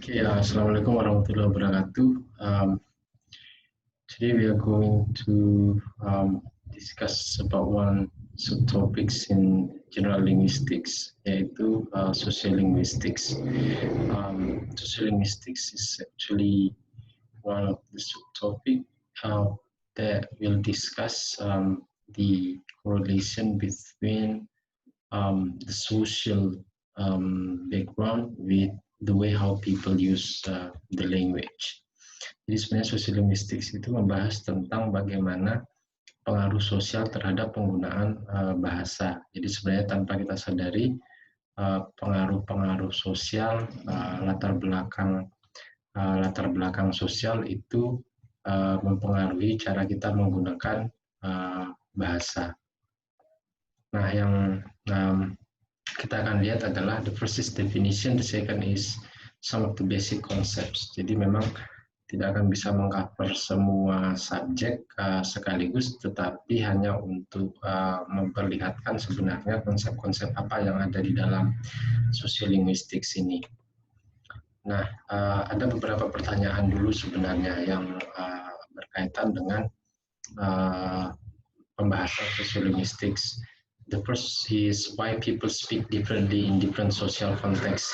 Okay, Assalamualaikum warahmatullahi wabarakatuh. Today we are going to discuss about one subtopics in general linguistics, yaitu social linguistics. Social linguistics is actually one of the subtopic that will discuss the correlation between the social background with the way how people use the language. Jadi sebenarnya social linguistics itu membahas tentang bagaimana pengaruh sosial terhadap penggunaan bahasa. Jadi sebenarnya tanpa kita sadari pengaruh-pengaruh sosial, latar belakang sosial itu mempengaruhi cara kita menggunakan bahasa. Nah, yang kita akan lihat adalah the first is definition, the second is some of the basic concepts. Jadi memang tidak akan bisa mengcover semua subjek sekaligus, tetapi hanya untuk memperlihatkan sebenarnya konsep-konsep apa yang ada di dalam social linguistics ini. Nah, ada beberapa pertanyaan dulu sebenarnya yang berkaitan dengan pembahasan social linguistics. The first is why people speak differently in different social context.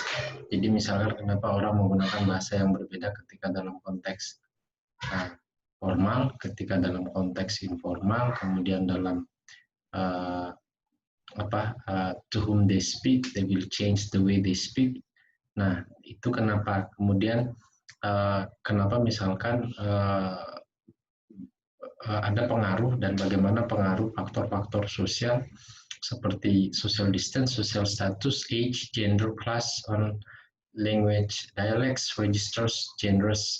Jadi misalkan kenapa orang menggunakan bahasa yang berbeda ketika dalam konteks formal, ketika dalam konteks informal, kemudian dalam to whom they speak, they will change the way they speak. Nah, itu kenapa. Kemudian kenapa misalkan ada pengaruh dan bagaimana pengaruh faktor-faktor sosial seperti social distance, social status, age, gender, class, on language, dialects, registers, genres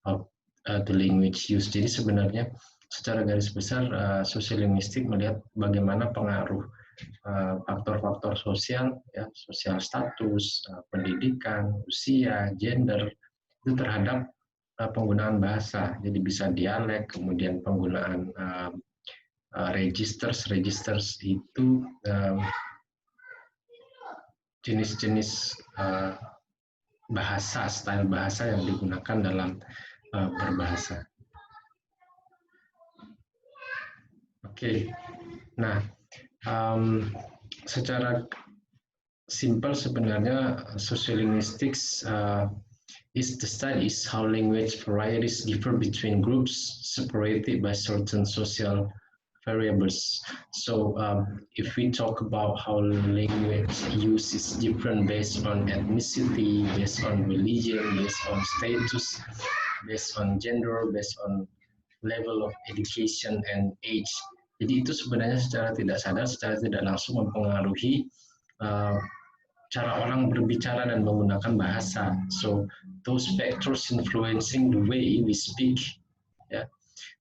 of the language used. Jadi sebenarnya secara garis besar social linguistik melihat bagaimana pengaruh faktor-faktor sosial, ya, sosial status, pendidikan, usia, gender itu terhadap penggunaan bahasa. Jadi bisa dialek, kemudian penggunaan registers itu jenis-jenis bahasa, style bahasa yang digunakan dalam berbahasa. Oke, nah secara simpel sebenarnya social linguistics is the studies how language varieties differ between groups separated by certain social variables. So if we talk about how language use is different based on ethnicity, based on religion, based on status, based on gender, based on level of education and age. Jadi itu sebenarnya secara tidak sadar, secara tidak langsung mempengaruhi cara orang berbicara dan menggunakan bahasa. So those factors influencing the way we speak. Yeah.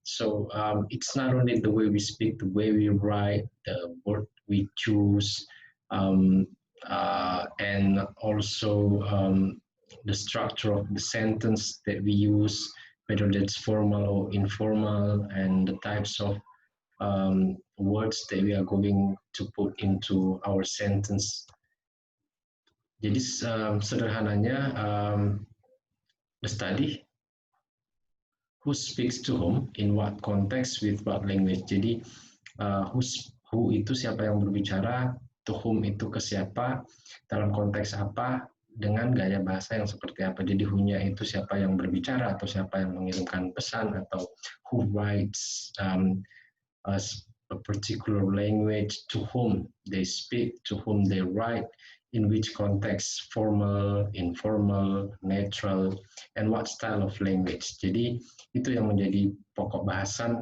So it's not only the way we speak, the way we write, the word we choose, and also the structure of the sentence that we use, whether that's formal or informal, and the types of words that we are going to put into our sentence. Jadi sederhananya the study who speaks to whom, in what context, with what language. Jadi who itu siapa yang berbicara, to whom itu ke siapa, dalam konteks apa, dengan gaya bahasa yang seperti apa. Jadi who-nya itu siapa yang berbicara atau siapa yang mengirimkan pesan, atau who writes a particular language, to whom they speak, to whom they write, in which context, formal, informal, natural, and what style of language. Jadi itu yang menjadi pokok bahasan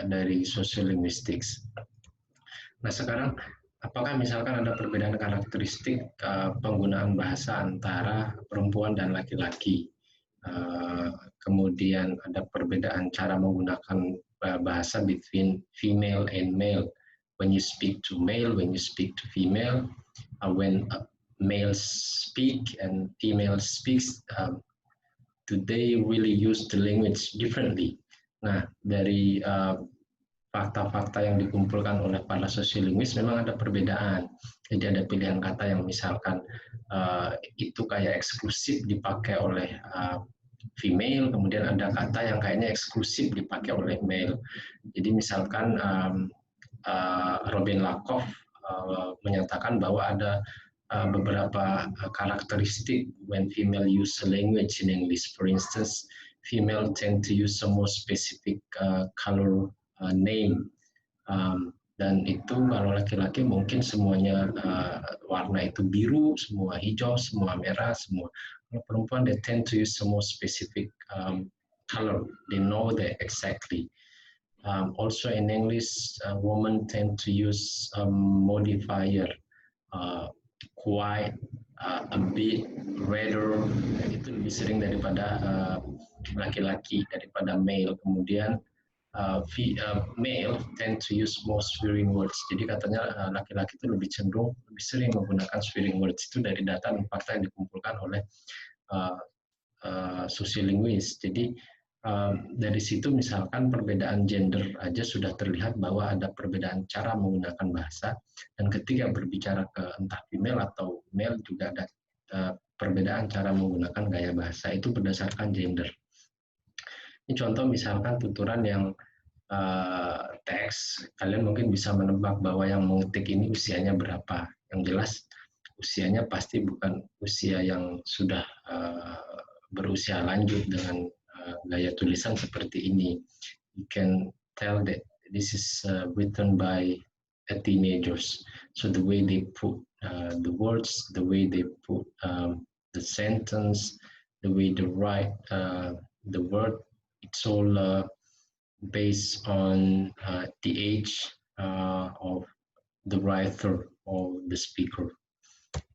dari social linguistics. Nah sekarang, apakah misalkan ada perbedaan karakteristik penggunaan bahasa antara perempuan dan laki-laki? Kemudian ada perbedaan cara menggunakan bahasa between female and male. When you speak to male, when you speak to female, when males speak and female speaks, do they really use the language differently? Nah, dari fakta-fakta yang dikumpulkan oleh para sosiolinguis memang ada perbedaan. Jadi ada pilihan kata yang misalkan itu kayak eksklusif dipakai oleh female, kemudian ada kata yang kayaknya eksklusif dipakai oleh male. Jadi misalkan Robin Lakoff menyatakan bahwa ada beberapa karakteristik when female use a language in English. For instance, female tend to use a more specific color name. Dan itu kalau laki-laki mungkin semuanya warna itu biru, semua hijau, semua merah, semua. Kalau perempuan, they tend to use a more specific color. They know that exactly. Also in English, women tend to use a modifier, quite, a bit, rather. Itu lebih sering daripada laki-laki, daripada male. Kemudian male tend to use more swearing words. Jadi katanya laki-laki itu lebih cenderung lebih sering menggunakan swearing words, itu dari data dan fakta yang dikumpulkan oleh sosiolinguis. Jadi dari situ misalkan perbedaan gender aja sudah terlihat bahwa ada perbedaan cara menggunakan bahasa, dan ketika berbicara ke entah female atau male juga ada perbedaan cara menggunakan gaya bahasa, itu berdasarkan gender. Ini contoh misalkan tuturan yang teks, kalian mungkin bisa menebak bahwa yang mengetik ini usianya berapa. Yang jelas usianya pasti bukan usia yang sudah berusia lanjut dengan gaya tulisan seperti ini. You can tell that this is written by a teenagers. So the way they put the words, the way they put the sentence, the way they write the word, it's all based on the age of the writer or the speaker.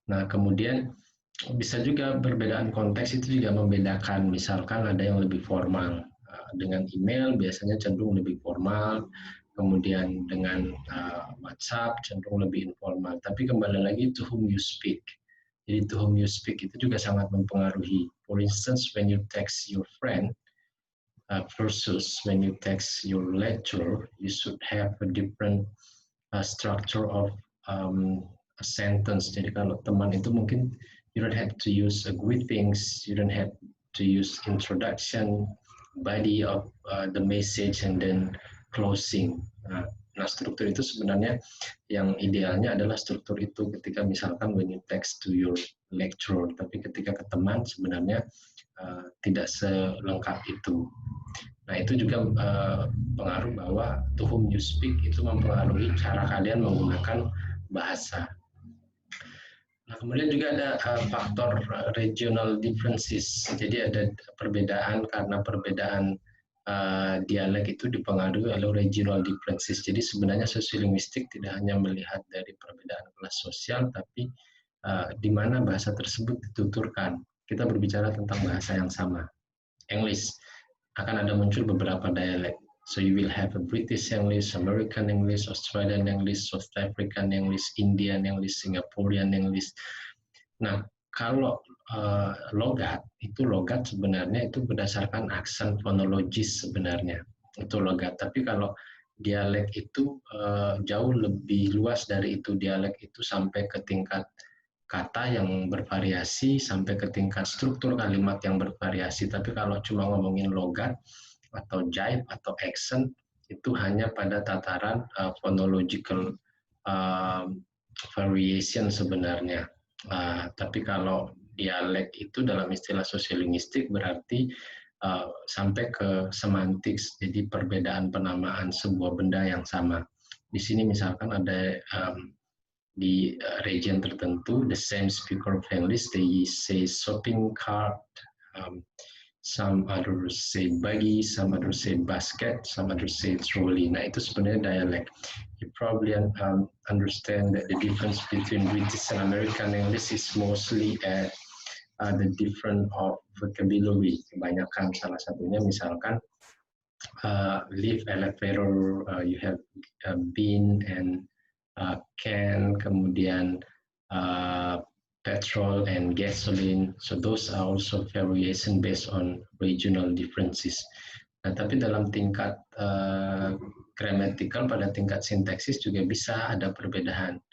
Nah, kemudian bisa juga perbedaan konteks itu juga membedakan. Misalkan ada yang lebih formal. Dengan email biasanya cenderung lebih formal, kemudian dengan WhatsApp cenderung lebih informal. Tapi kembali lagi to whom you speak. Jadi to whom you speak itu juga sangat mempengaruhi. For instance, when you text your friend, versus when you text your lecturer, you should have a different structure of a sentence. Jadi kalau teman itu mungkin you don't have to use greetings, you don't have to use introduction, body of the message, and then closing. Nah, struktur itu sebenarnya yang idealnya adalah struktur itu ketika misalkan when you text to your lecturer, tapi ketika ke teman sebenarnya tidak selengkap itu. Nah, itu juga pengaruh bahwa to whom you speak itu mempengaruhi cara kalian menggunakan bahasa. Nah, kemudian juga ada faktor regional differences. Jadi ada perbedaan karena perbedaan dialek itu dipengaruhi oleh regional differences. Jadi sebenarnya sosiolinguistik tidak hanya melihat dari perbedaan kelas sosial, tapi di mana bahasa tersebut dituturkan. Kita berbicara tentang bahasa yang sama. English akan ada muncul beberapa dialek. So you will have a British English, American English, Australian English, South African English, Indian English, Singaporean English. Nah, kalau logat sebenarnya itu berdasarkan aksen fonologis sebenarnya. Itu logat. Tapi kalau dialek itu jauh lebih luas dari itu. Dialek itu sampai ke tingkat kata yang bervariasi, sampai ke tingkat struktur kalimat yang bervariasi. Tapi kalau cuma ngomongin logat atau jive atau accent, itu hanya pada tataran phonological variation sebenarnya. Tapi kalau dialek itu dalam istilah sosiolinguistik berarti sampai ke semantics, jadi perbedaan penamaan sebuah benda yang sama. Di sini misalkan ada di region tertentu, the same speaker of English, they say shopping cart, some others say buggy, some others say basket, some others say trolley. Nah, itu sebenarnya dialek. You probably understand that the difference between British and American English is mostly at the difference of vocabulary. Kebanyakan, salah satunya misalkan lift, elevator, you have been and can, kemudian petrol and gasoline. So those are also variation based on regional differences. Nah, tapi dalam tingkat grammatical, pada tingkat sintaksis juga bisa ada perbedaan.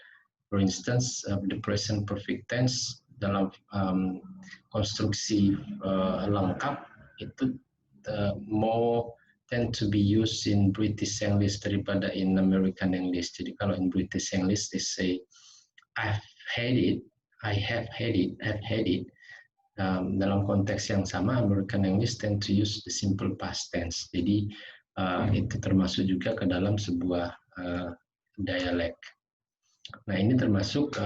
For instance, the present perfect tense, dalam konstruksi lengkap itu more tend to be used in British English daripada in American English. Jadi kalau in British English they say I've had it, I have had it, I've had it. Dalam konteks yang sama, American English tend to use the simple past tense. Jadi itu termasuk juga ke dalam sebuah dialek. Nah, ini termasuk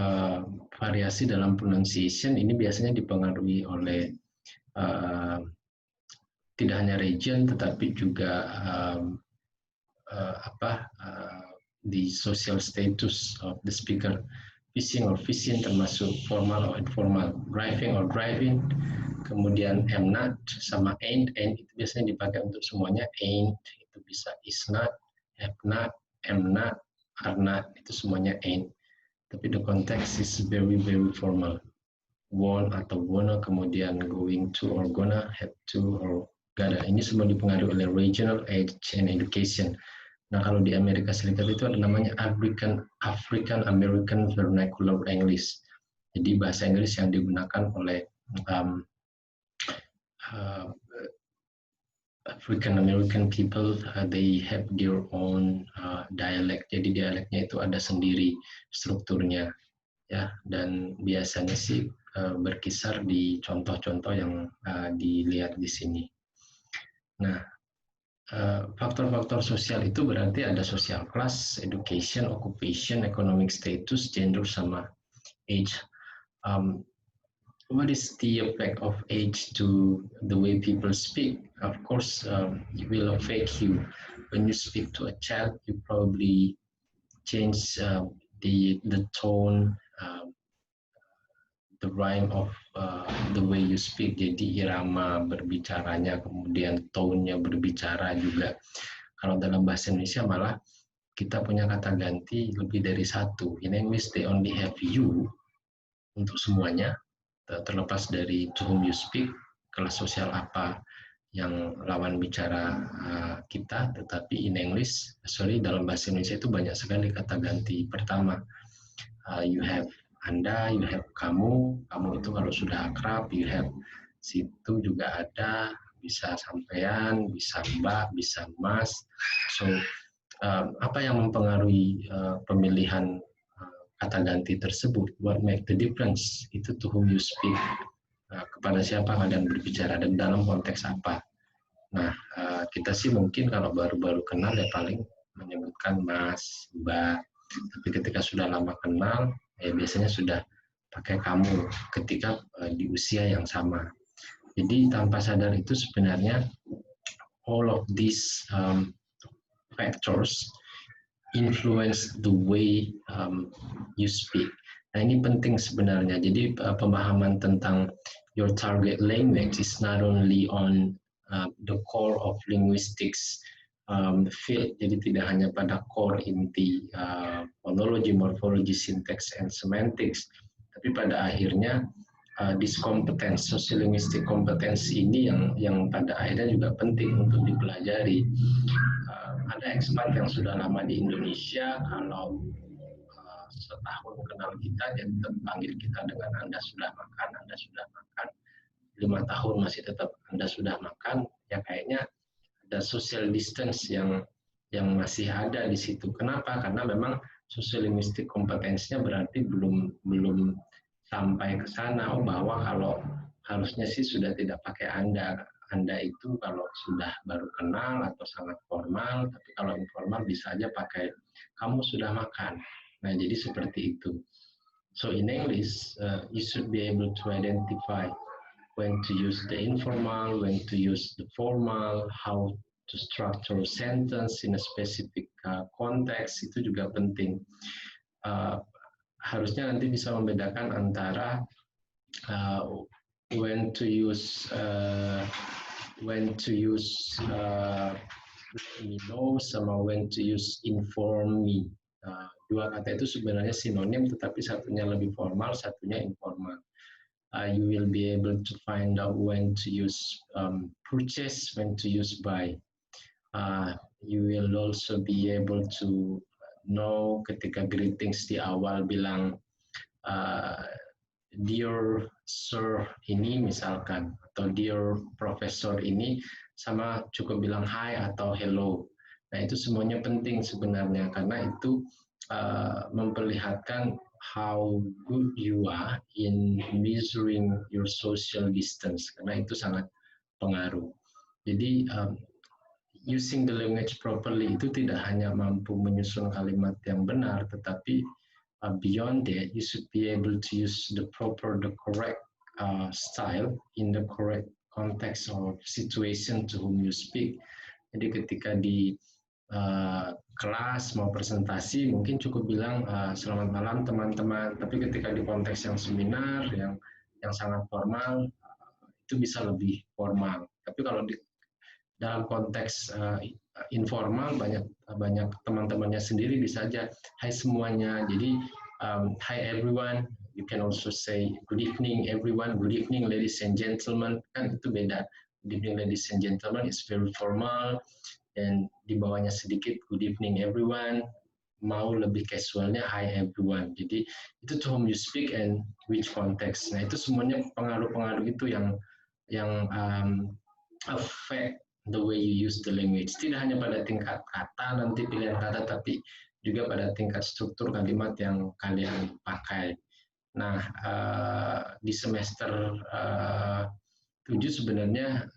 variasi dalam pronunciation. Ini biasanya dipengaruhi oleh tidak hanya region, tetapi juga the social status of the speaker. Fishing or fishing termasuk formal or informal. Driving or driving. Kemudian am not sama ain't itu biasanya dipakai untuk semuanya. Ain't itu bisa is not, have not, am not, are not, itu semuanya ain't. Tapi the context is very formal. Want atau wanna, kemudian going to or gonna, have to or gotta. Ini semua dipengaruhi oleh regional age and education. Nah, kalau di Amerika Serikat itu ada namanya African American Vernacular English. Jadi bahasa Inggris yang digunakan oleh African American people, they have their own dialect. Jadi dialeknya itu ada sendiri strukturnya, ya. Dan biasanya sih berkisar di contoh-contoh yang dilihat di sini. Nah, faktor-faktor sosial itu berarti ada social class, education, occupation, economic status, gender, sama age. What is the effect of age to the way people speak? Of course, it will affect you. When you speak to a child, you probably change the tone, the rhyme of the way you speak. Jadi irama berbicaranya, kemudian tone-nya berbicara juga. Kalau dalam bahasa Indonesia malah kita punya kata ganti lebih dari satu. In English they only have you untuk semuanya, terlepas dari to whom you speak, kelas sosial apa yang lawan bicara kita. Tetapi in English, dalam bahasa Indonesia itu banyak sekali kata ganti. Pertama, you have Anda, you have kamu itu kalau sudah akrab, you have situ juga ada, bisa sampean, bisa mbak, bisa mas. So, apa yang mempengaruhi pemilihan kata ganti tersebut? What make the difference? Itu to whom you speak, kepada siapa kalian berbicara dan dalam konteks apa. Nah, kita sih mungkin kalau baru-baru kenal ya paling menyebutkan mas, mbak. Tapi ketika sudah lama kenal, ya biasanya sudah pakai kamu ketika di usia yang sama. Jadi tanpa sadar itu sebenarnya all of these factors influence the way you speak. Nah, ini penting sebenarnya. Jadi pemahaman tentang your target language is not only on the core of linguistics field. Jadi tidak hanya pada core inti phonology, morphology, syntax, and semantics, tapi pada akhirnya this competence, sociolinguistic competence ini yang pada akhirnya juga penting untuk dipelajari. Ada expat yang sudah lama di Indonesia, kalau setahun kenal kita, dia tetap panggil kita dengan Anda sudah makan, Anda sudah makan. 5 tahun masih tetap Anda sudah makan, ya kayaknya ada social distance yang masih ada di situ. Kenapa? Karena memang sociolinguistic kompetensinya berarti belum sampai ke sana. Bahwa kalau harusnya sih sudah tidak pakai Anda. Anda itu kalau sudah baru kenal atau sangat formal, tapi kalau informal bisa aja pakai kamu sudah makan. Nah, jadi seperti itu. So in English, you should be able to identify when to use the informal, when to use the formal, how to structure a sentence in a specific context, itu juga penting. Harusnya nanti bisa membedakan antara when to use let me know sama when to use inform me. Dua kata itu sebenarnya sinonim, tetapi satunya lebih formal, satunya informal. You will be able to find out when to use purchase, when to use buy. You will also be able to know ketika greetings di awal bilang dear sir ini misalkan, atau dear professor ini, sama cukup bilang hi atau hello. Nah itu semuanya penting sebenarnya, karena itu memperlihatkan how good you are in measuring your social distance, karena itu sangat pengaruh. Jadi using the language properly itu tidak hanya mampu menyusun kalimat yang benar, tetapi beyond that, you should be able to use the correct style in the correct context or situation to whom you speak. Jadi ketika di kelas mau presentasi mungkin cukup bilang selamat malam teman-teman, tapi ketika di konteks yang seminar yang sangat formal itu bisa lebih formal. Tapi kalau di dalam konteks informal banyak teman-temannya sendiri bisa aja hai semuanya. Jadi hi everyone, you can also say good evening everyone, good evening ladies and gentlemen, kan itu beda. Good evening ladies and gentlemen is very formal, dan di bawahnya sedikit good evening everyone, mau lebih casualnya hi everyone. Jadi itu to whom you speak and which context. Nah itu semuanya pengaruh-pengaruh itu yang affect the way you use the language. Tidak hanya pada tingkat kata, nanti pilihan kata, tapi juga pada tingkat struktur kalimat yang kalian pakai. Nah, di semester 7 sebenarnya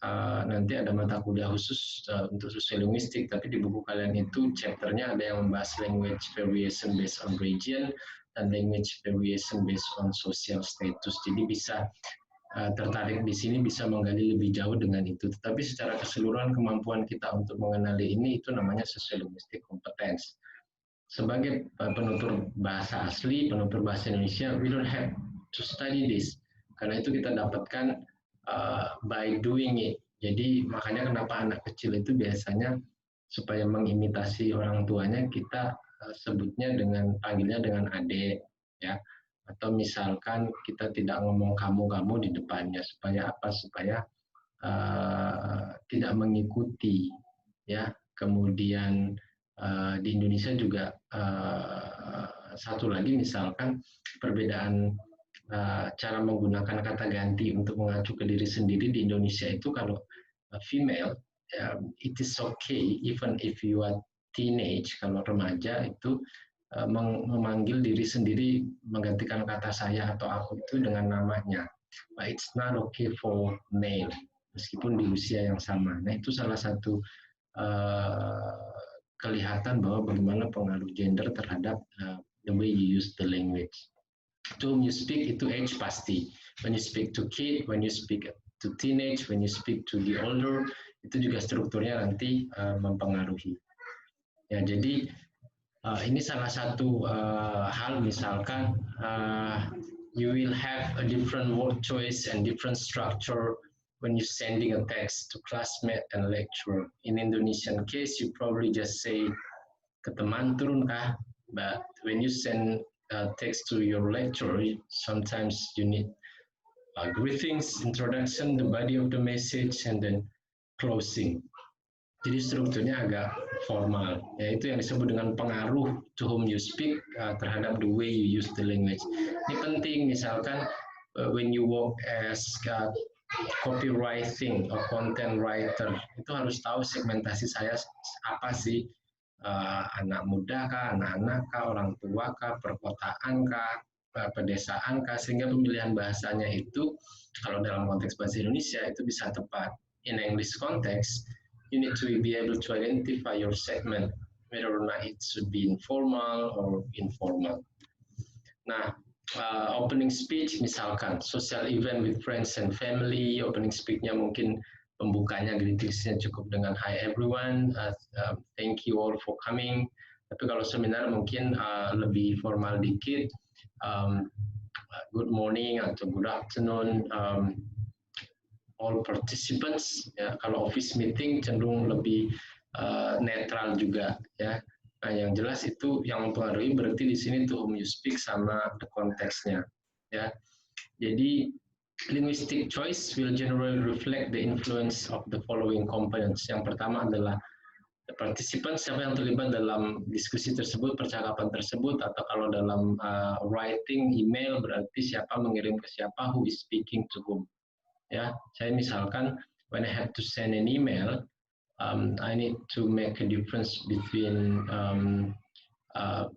nanti ada mata kuliah khusus untuk sosiolinguistik, tapi di buku kalian itu chapternya ada yang membahas language variation based on region dan language variation based on social status. Jadi bisa tertarik di sini bisa menggali lebih jauh dengan itu. Tetapi secara keseluruhan kemampuan kita untuk mengenali ini itu namanya sosiolinguistic competence. Sebagai penutur bahasa asli, penutur bahasa Indonesia, we don't have to study this. Karena itu kita dapatkan by doing it. Jadi makanya kenapa anak kecil itu biasanya supaya mengimitasi orang tuanya kita sebutnya panggilnya dengan adik, ya. Atau misalkan kita tidak ngomong kamu di depannya, supaya apa? Supaya tidak mengikuti, ya. Kemudian di Indonesia juga satu lagi misalkan perbedaan cara menggunakan kata ganti untuk mengacu ke diri sendiri di Indonesia itu kalau female, it is okay even if you are teenage, kalau remaja itu memanggil diri sendiri menggantikan kata saya atau aku itu dengan namanya. But it's not okay for male meskipun di usia yang sama. Nah itu salah satu kelihatan bahwa bagaimana pengaruh gender terhadap the way you use the language. To whom you speak itu age pasti. When you speak to kid, when you speak to teenage, when you speak to the older, itu juga strukturnya nanti mempengaruhi. Ya jadi ini salah satu hal, misalkan you will have a different word choice and different structure when you sending a text to classmate and lecturer. In Indonesian case, you probably just say ke teman turun kah, but when you send text to your lecturer, sometimes you need greetings, introduction, the body of the message, and then closing. Jadi strukturnya agak formal, yaitu yang disebut dengan pengaruh to whom you speak terhadap the way you use the language. Ini penting, misalkan when you work as copywriting or content writer, itu harus tahu segmentasi saya apa sih, anak muda kah, anak-anak kah, orang tua kah, perkotaan kah, pedesaan kah, sehingga pemilihan bahasanya itu kalau dalam konteks bahasa Indonesia itu bisa tepat. In English context, you need to be able to identify your segment, whether or not it should be informal or informal. Nah, opening speech misalkan, social event with friends and family, opening speech-nya mungkin pembukanya, greetingsnya cukup dengan hi everyone, thank you all for coming. Tapi kalau seminar mungkin lebih formal dikit, good morning atau good afternoon, all participants, ya. Kalau office meeting cenderung lebih netral juga, ya. Nah, yang jelas itu yang mempengaruhi berarti di sini to whom you speak sama the konteksnya, ya. Jadi linguistic choice will generally reflect the influence of the following components. Yang pertama adalah partisipan siapa yang terlibat dalam diskusi tersebut, percakapan tersebut, atau kalau dalam writing email berarti siapa mengirim ke siapa, who is speaking to whom. Ya, saya misalkan when I have to send an email, I need to make a difference between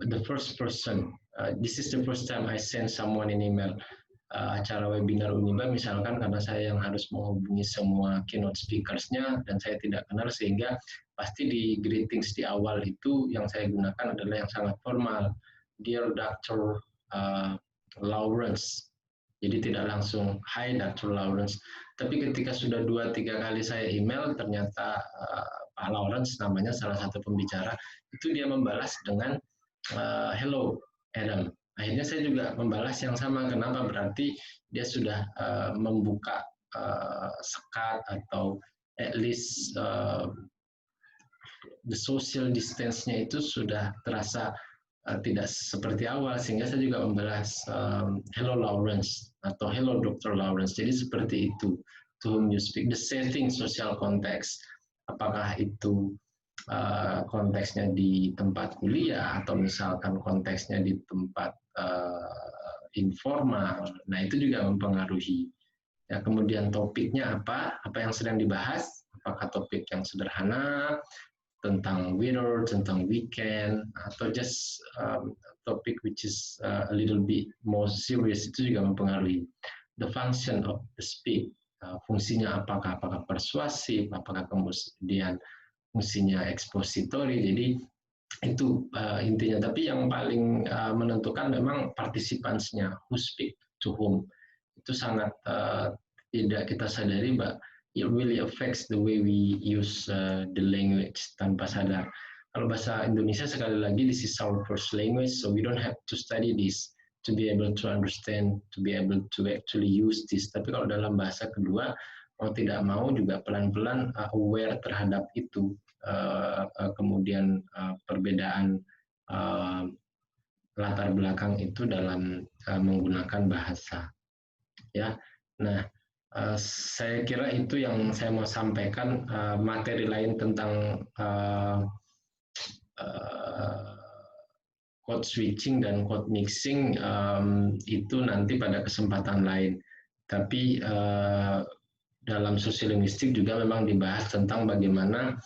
the first person. This is the first time I send someone an email. Acara webinar Uniba misalkan karena saya yang harus menghubungi semua keynote speakers-nya dan saya tidak kenal, sehingga pasti di greetings di awal itu yang saya gunakan adalah yang sangat formal. Dear Dr. Lawrence. Jadi tidak langsung Hi Dr. Lawrence. Tapi ketika sudah 2-3 kali saya email, ternyata Pak Lawrence namanya salah satu pembicara, itu dia membalas dengan Hello Adam. Akhirnya saya juga membalas yang sama. Kenapa? Berarti dia sudah membuka sekat atau at least the social distance-nya itu sudah terasa tidak seperti awal, sehingga saya juga membalas Hello Lawrence atau Hello Dr. Lawrence. Jadi seperti itu. To whom you speak, the setting, social context. Apakah itu konteksnya di tempat kuliah atau misalkan konteksnya di tempat informal. Nah, itu juga mempengaruhi. Ya, kemudian topiknya apa yang sedang dibahas, apakah topik yang sederhana tentang weather, tentang weekend, atau just topik which is a little bit more serious, itu juga mempengaruhi. The function of the speak, fungsinya apakah persuasif, apakah kemudian fungsinya ekspositori. Jadi itu intinya. Tapi yang paling menentukan memang partisipansnya, who speak to whom. Itu sangat tidak kita sadari, but it really affects the way we use the language tanpa sadar. Kalau bahasa Indonesia, sekali lagi, this is our first language, so we don't have to study this to be able to understand, to be able to actually use this. Tapi kalau dalam bahasa kedua, mau tidak mau juga pelan-pelan aware terhadap itu. Kemudian perbedaan latar belakang itu dalam menggunakan bahasa. Ya, nah saya kira itu yang saya mau sampaikan. Materi lain tentang code switching dan code mixing itu nanti pada kesempatan lain. Tapi dalam sosiolinguistik juga memang dibahas tentang bagaimana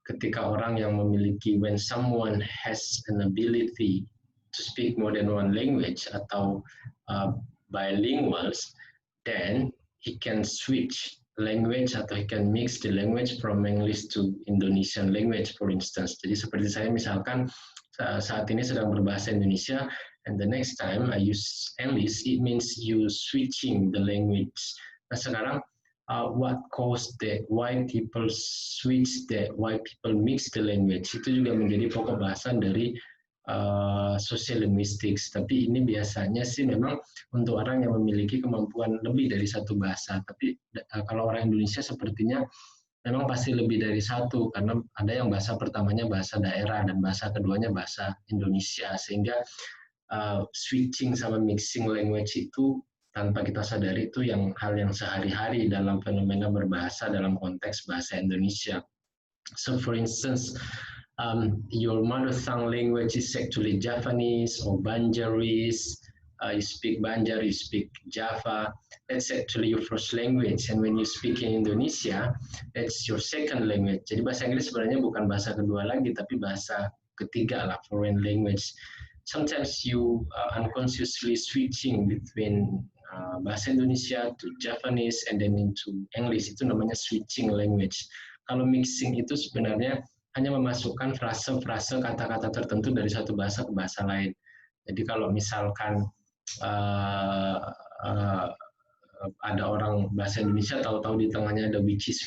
ketika orang yang memiliki, when someone has an ability to speak more than one language atau bilinguals, then he can switch language atau he can mix the language from English to Indonesian language, for instance. Jadi seperti saya misalkan saat ini sedang berbahasa Indonesia, and the next time I use English, it means you switching the language. Nah sekarang what caused that, why people switch that, why people mix the language, itu juga menjadi pokok bahasan dari social linguistics. Tapi ini biasanya sih memang untuk orang yang memiliki kemampuan lebih dari satu bahasa. Tapi kalau orang Indonesia sepertinya memang pasti lebih dari satu, karena ada yang bahasa pertamanya bahasa daerah dan bahasa keduanya bahasa Indonesia, sehingga switching sama mixing language itu tanpa kita sadari itu hal yang sehari-hari dalam fenomena berbahasa dalam konteks bahasa Indonesia. So for instance, your mother tongue language is actually Javanese or Banjarese. You speak Banjar, you speak Java. That's actually your first language. And when you speak in Indonesia, that's your second language. Jadi bahasa Inggris sebenarnya bukan bahasa kedua lagi, tapi bahasa ketiga lah, foreign language. Sometimes you unconsciously switching between bahasa Indonesia to Javanese and then into English, itu namanya switching language. Kalau mixing itu sebenarnya hanya memasukkan frase-frase kata-kata tertentu dari satu bahasa ke bahasa lain. Jadi kalau misalkan ada orang bahasa Indonesia tahu-tahu di tengahnya ada which is,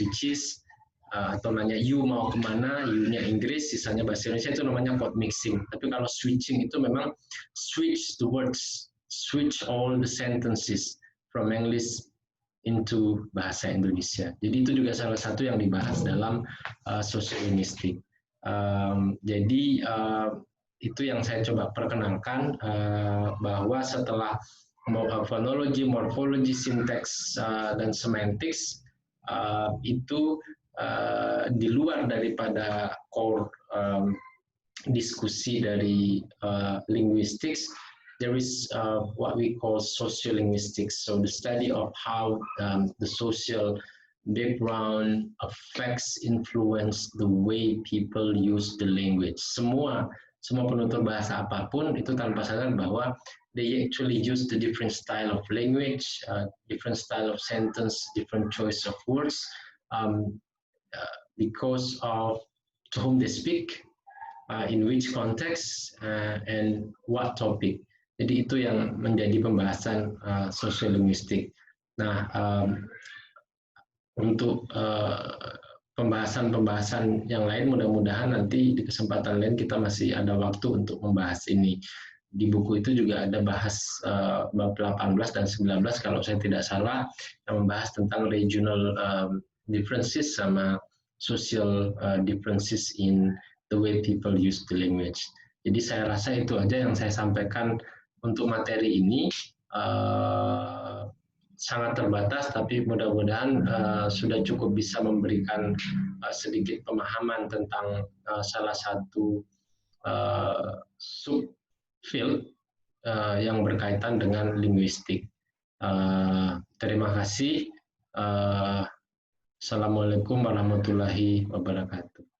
atau nanya you mau kemana, you-nya Inggris, sisanya bahasa Indonesia, itu namanya code mixing. Tapi kalau switching itu memang switch the words, switch all the sentences from English into bahasa Indonesia. Jadi itu juga salah satu yang dibahas dalam sosiolinguistik. Jadi itu yang saya coba perkenalkan, bahwa setelah phonology, morphology, syntax, dan semantics, itu di luar daripada core diskusi dari linguistics, there is what we call sociolinguistics, so the study of how the social background affects, influence the way people use the language. Semua penutur bahasa apapun itu tanpa sadar bahwa they actually use the different style of language, different style of sentence, different choice of words, because of to whom they speak, in which context, and what topic. Jadi itu yang menjadi pembahasan sosiolinguistik. Nah, untuk pembahasan-pembahasan yang lain mudah-mudahan nanti di kesempatan lain kita masih ada waktu untuk membahas ini. Di buku itu juga ada bahas bab 18 dan 19 kalau saya tidak salah, yang membahas tentang regional differences sama social differences in the way people use the language. Jadi saya rasa itu aja yang saya sampaikan untuk materi ini. Sangat terbatas, tapi mudah-mudahan sudah cukup bisa memberikan sedikit pemahaman tentang salah satu subfield yang berkaitan dengan linguistik. Terima kasih. Assalamualaikum warahmatullahi wabarakatuh.